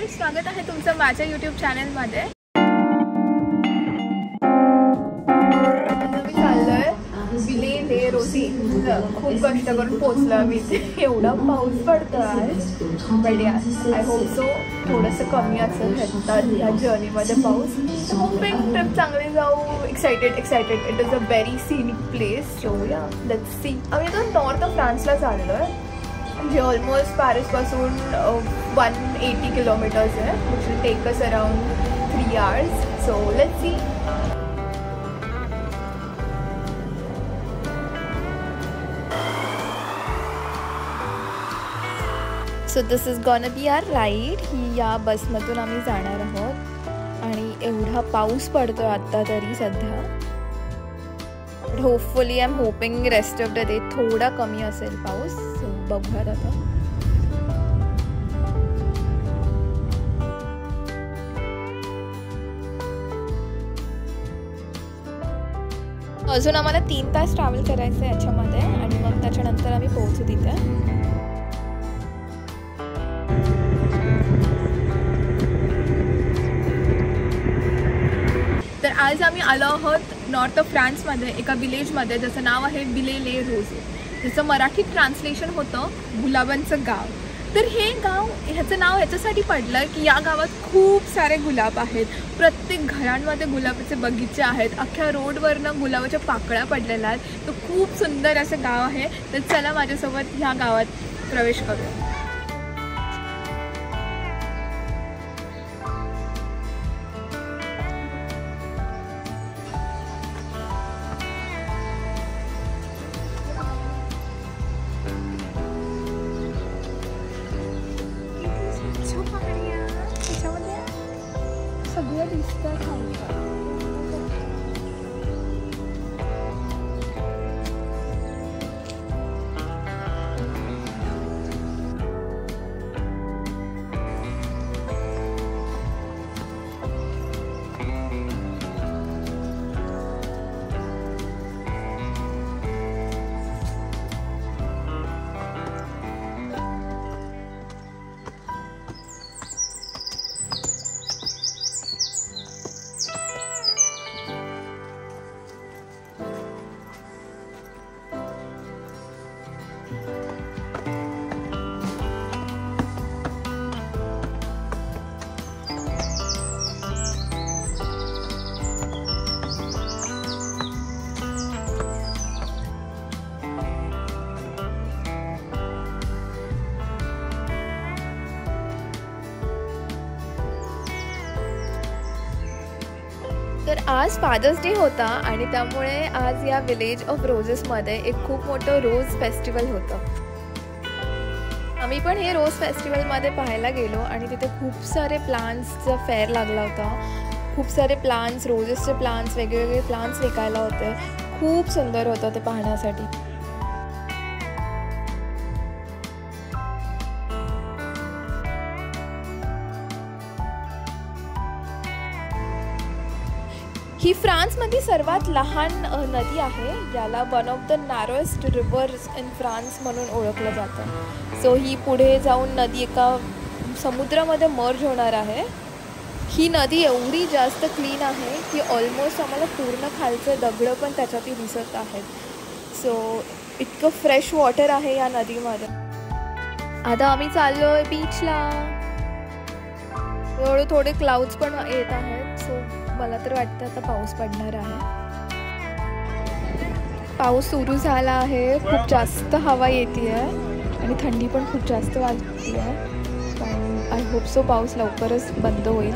स्वागत आहे तुमचं माझ्या यूट्यूब चॅनलमध्ये। मी चाललोय विले ले रोजी। खूप कष्ट करून पोहोचलो आम्ही इथे। एवढा पाऊस पडतो आहे बट आय होप सो थोडंसं कमी असेल ह्या जर्नीमध्ये पाऊस। होपिंग ट्रिप चांगली जाऊ। Excited it is a very scenic place. So या लेट्स सी। आम्ही तो नॉर्थ ऑफ फ्रान्सला चाललोय म्हणजे ऑलमोस्ट पॅरिसपासून 180 किलोमीटर्स आहे which will take us around 3 hours. So let's see. So this is gonna be our ride. ही या बसमधून आम्ही जाणार आहोत आणि एवढा पाऊस पडतो आत्ता तरी सध्या। But hopefully I am hoping rest of the day थोडा कमी असेल पाऊस। सो बघूयात आता। अजून आम्हाला 3 तास ट्रॅव्हल करायचं आहे याच्यामध्ये आणि मग त्याच्यानंतर आम्ही पोहोचू तिथे। तर आज आम्ही आलो आहोत नॉर्थ ऑफ फ्रान्समध्ये एका विलेजमध्ये ज्याचं नाव आहे विले ले रोजे। त्याचं मराठी ट्रान्सलेशन होतं गुलाबांचं गाव। तर हे गाव ह्याचं नाव ह्याच्यासाठी पडलं की या गावात खूप सारे गुलाब आहेत। प्रत्येक घरांमध्ये गुलाबाचे बगीचे आहेत। अख्ख्या रोडवरनं गुलाबाच्या पाकळ्या पडलेल्या आहेत। तर खूप सुंदर असं गाव आहे। तर चला माझ्यासोबत ह्या गावात प्रवेश करूया। सगळं दिसतं खाली। तर आज फादर्स डे होता आणि त्यामुळे आज या विलेज ऑफ रोजेसमध्ये एक खूप मोठं रोज फेस्टिवल होतं। आम्ही पण हे रोज फेस्टिवलमध्ये पाहायला गेलो आणि तिथे खूप सारे प्लांट्सचा फेअर लागला होता। खूप सारे प्लांट्स, रोजेसचे प्लांट्स, वेगवेगळे प्लांट्स विकायला होते। खूप सुंदर होतं ते पाहण्यासाठी। ही फ्रान्समधली सर्वात लहान नदी आहे। याला one of the narrowest rivers in France म्हणून ओळखलं जातं। सो ही पुढे जाऊन नदी एका समुद्रामध्ये मर्ज होणार आहे। ही नदी एवढी जास्त क्लीन आहे की ऑलमोस्ट आम्हाला पूर्ण खालचे दगड पण त्याच्यात दिसत आहेत। सो इतकं फ्रेश वॉटर आहे या नदीमध्ये। आता आम्ही चाललोय बीचला। हळूहळू थोडे क्लाउड्स पण येत आहेत। सो मला तर वाटतं आता पाऊस पडणार आहे। पाऊस सुरू झाला आहे। खूप जास्त हवा येते आहे आणि थंडी पण खूप जास्त वाजते आहे। पण आय होप सो पाऊस लवकरच बंद होईल।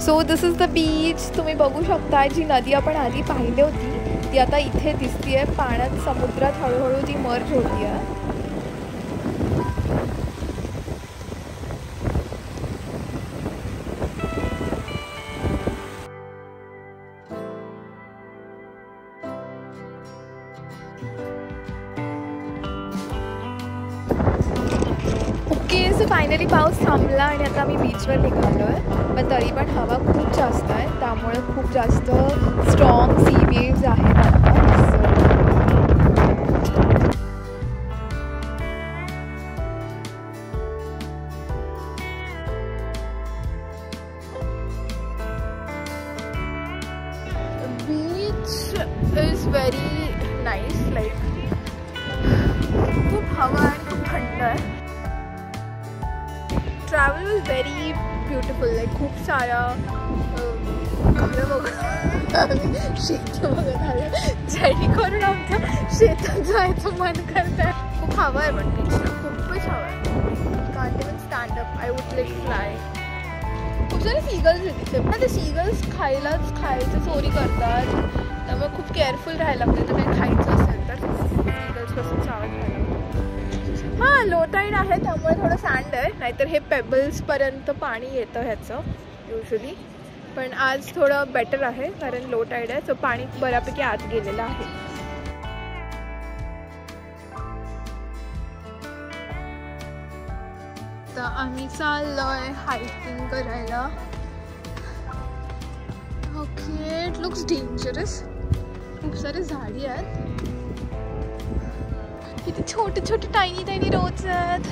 सो दिस इज द बीच। तुम्ही बघू शकता जी नदी आपण आधी पाहिली होती ती आता इथे दिसतीये। पाण्यात समुद्रात हळूहळू ती मर्ज होतीये। फायनली पाऊस थांबला आणि आता आम्ही बीचवर निघालो आहे, पण तरी पण हवा खूप जास्त आहे, त्यामुळे खूप जास्त स्ट्रॉंग सी वेव्ज आहेत आता. बीच इज व्हेरी नाईस, लाईक खूप हवा आणि खूप थंड आहे. Travel was very beautiful, like खूप सारा घरं बघत शेतं बघत आलं, जेणेकरून आमच्या शेतात जायचं मन करत आहे. खूप हवा आहे पण बीचला, खूपच हवा आहे. Can't even stand up, I would like fly. खूप सारे सीगल्स आहेत पण ते सीगल्स खायचं चोरी करतात, त्यामुळे खूप केअरफुल राहायला लागतं. तर काही खायचं असेल तर सीगल्सपासून सावध राहायला लागतं. हां, लो टाईड आहे त्यामुळे थोडं सँड आहे, नाहीतर हे पेबल्सपर्यंत पाणी येतं ह्याचं युजली. पण आज थोडं बेटर आहे कारण लो टाईड आहे, सो पाणी बऱ्यापैकी आत गेलेलं आहे. तर आम्ही चाललोय हायकिंग करायला. Okay, it looks dangerous. खूप सारे झाडी आहेत, किती छोटे छोटे टायनी रोड्स आहेत.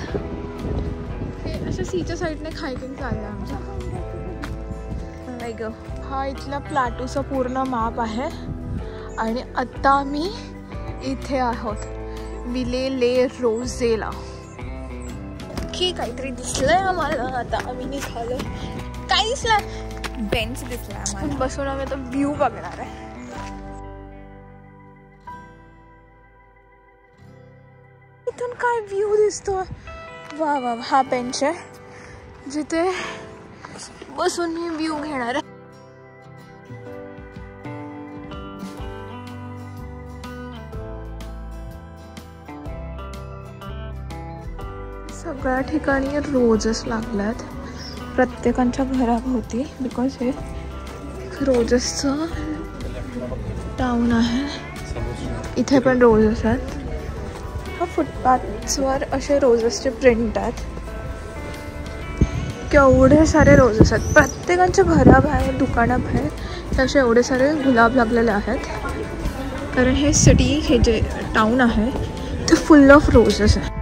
हे अशा सीच्या साईडने हायकिंग चाललं आमच्या. हा इथला प्लॅटूचा पूर्ण मॅप आहे आणि आत्ता आम्ही इथे आहोत, विले ले रोजेला. की काहीतरी दिसलंय आम्हाला, आता आम्ही निघालो. काय दिसलं? बेंच दिसलाय आम्हाला, बसून आम्ही आता व्ह्यू बघणार आहे. इथून काय व्ह्यू दिसतोय, वा वा. हा बेंच आहे जिथे बसून मी व्ह्यू घेणार आहे. सगळ्या ठिकाणी रोजेस लागल्यात प्रत्येकाच्या घराभोवती, बिकॉज हे रोजेसचं टाउन आहे. इथे पण रोजेस आहेत. हा फुटपाथवर असे रोजेसचे प्रिंट आहेत. केवढे सारे रोजेस आहेत प्रत्येकाच्या घराबाहेर, दुकानाबाहेर असे एवढे सारे गुलाब लागलेले आहेत. कारण हे सिटी, हे जे टाउन आहे ते फुल ऑफ रोजेस आहे.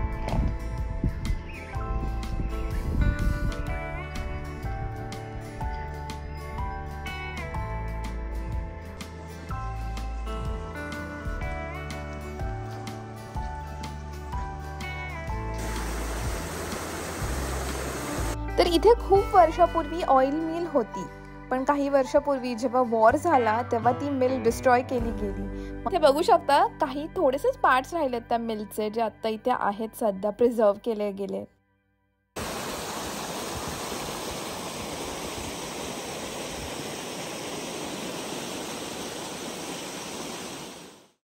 तर इथे खूप वर्षापूर्वी ऑइल मिल होती, पण काही वर्षापूर्वी जेव्हा वॉर झाला तेव्हा ती मिल डिस्ट्रॉय केली गेली. इथे बघू शकता काही थोडेसेच पार्ट्स राहिलेत त्या मिलचे, जे आता इथे आहेत सध्या प्रिझर्व केले गेले.